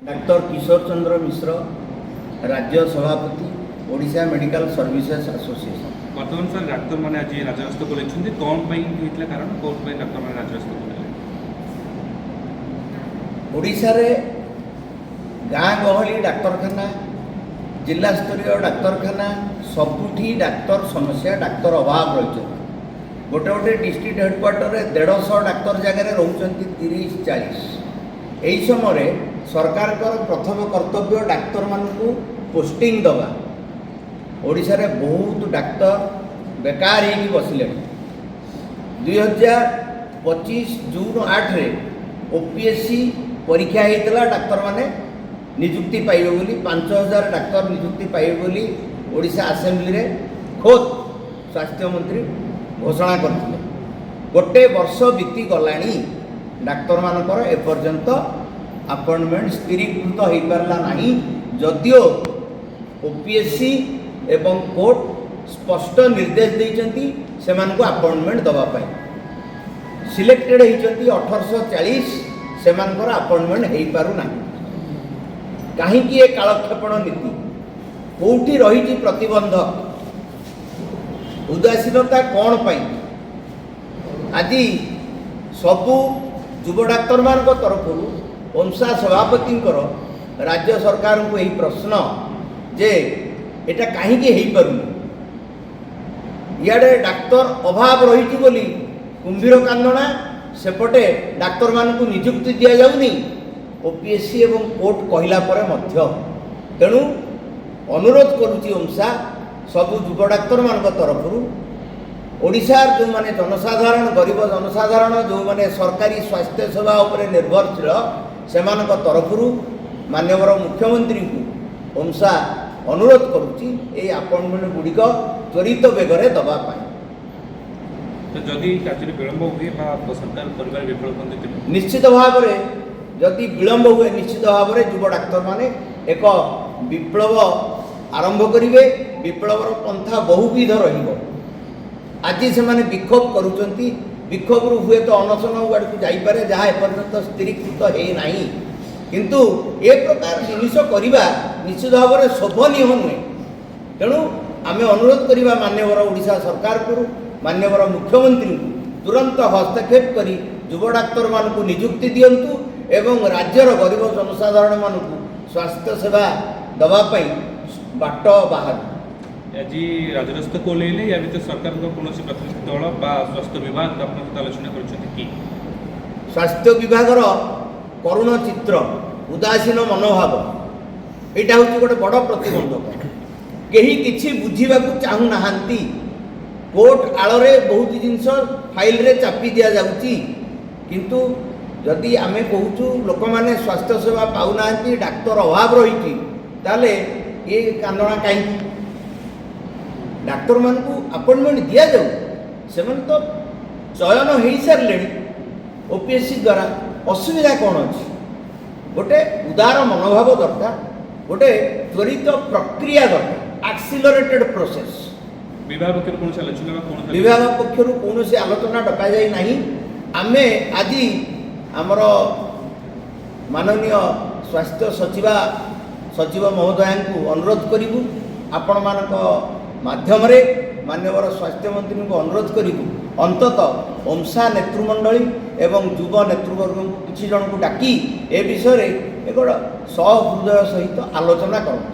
Doctor किशोर चंद्र मिश्र राज्य सभापति Odisha medical services association. बर्तमान सर डाक्तर मैंने आज राजरास्त को कौन होता कारण कौन डाक्तर मैंने राजरास्त ओडिशा रे गाँ गहली डाक्तरखाना जिला स्तरीय डाक्तरखाना सबुठी डाक्तर समस्या डाक्तर अभाव रही गोटे गोटे डिस्ट्रिक्ट हेडक्वार्टर में 150 डाक्तर जगह रोचंती 30-40। यही समय सरकार प्रथम कर्तव्य डाक्तर मानू पोस्टिंग दबा। ओडिशा रे बहुत डाक्तर बेकार ही बसिले। 2025 जून 8 रे ओपीएससी परीक्षा होता डाक्तर माने निजुक्ति पाइबे बोली 5000 डाक्तर निजुक्ति पाइबे बोली ओडिशा असेंबली रे खोद स्वास्थ्य मंत्री घोषणा करथिले। गोटे वर्ष बीती गलानी डाक्तर मानकर एपर्यंत अपॉइंटमेंट स्थिरीकृत हो पारला नहीं। जदियो ओपीएससी एवं कोर्ट स्पष्ट निर्देश देइचंती सेमानकु अपॉइंटमेंट दबा पाई सिलेक्टेड होइचंती 1840 सेमानकर अपॉइंटमेंट हो पारु नाही। कहीं ये कालक्षेपण नीति कौटी रही प्रतिबंधक उदासीनता कौन पाई आज सबू युव डाक्तर मान तरफ ओमसा सभापति राज्य सरकार को यही प्रश्न जे एटा कहीं हो पारुनी। इे डाक्तर अभाव रही बोली कुंभीर कांदना सेपटे डाक्तर मान को निजुक्ति दि जाऊनी ओपीएससी एवं कोर्ट कहला परे मध्य। तेणु अनुरोध करुच्ची ओमसा सबु युव डाक्तर मान तरफ ओडिशार जो माने जनसाधारण गरीब जनसाधारण जो माने सरकारी स्वास्थ्य सेवा उपरे निर्भरशील सेमान तरफ माननीय मुख्यमंत्री को ओमसा अनुरोध करुच्ची ए अपॉइंटमेंट गुड़िक त्वरित बेगर दबा पाए। तो जदि कार्य विलंब हुए सरकार परिवार विफल निश्चित भाव में जदि विलंब हुए निश्चित भाव में युव डाक्तर माने एक विप्लव आरंभ करेंगे। विप्लवर पंथा बहुविध रहिबो। आज से माने विक्षोभ करुचंती विक्षोभ हुए तो अनशन आड़ को जापे जहाँ एपर्यंत स्थिरीकृत है नहीं किंतु ए प्रकार जिनिस करवा निश्चित भाव में शोभनीय नुहे। तेणु आम अनुरोध करवा माननीय ओडिशा सरकार को माननीय मुख्यमंत्री को तुरंत हस्तक्षेप करी युव डाक्तर मान को निजुक्ति दिंतु एवं राज्यर गरीब जनसाधारण मान स्वास्थ्य सेवा दवाई बाट बाहर। आज राजरास्त को लेने या भीतर सरकार कौन प्रतिनिधि दल स्वास्थ्य विभाग आलोचना कर स्वास्थ्य विभाग करुण चित्र उदासीन मनोभाव यहाँ हूँ गोटे बड़ प्रतिबंधक। कहीं किसी बुझा चाहूना कोर्ट आड़े बहुत जिनस फाइल रे चापी दि जाऊँगी किंतु जदि आम कहूँ लोक मैंने स्वास्थ्य सेवा पाऊना डाक्तर अभाव रही ताले ये कांदना कहीं डाक्तर मान को अपॉइंटमेंट दि जाऊ से तो चयन हो सारे ओपीएससी द्वारा असुविधा कौन अच्छी गोटे उदार मनोभाव दरकार गोटे त्वरित प्रक्रिया दरकार एक्सिलरेटेड प्रोसेस। विभाग पक्ष विभाग पक्षर कौन आलोचना डक जाए आमे आज आमर माननीय स्वास्थ्य सचिव महोदय को अनुरोध करूँ आपण मानक माध्यम माननीय स्वास्थ्य मंत्री को अनुरोध करूँ अंततः ओमसा नेतृमंडली एवं युव नेतृवर्ग किसी जन को डाकी ए विषय एक सहृदय सहित आलोचना करूँ।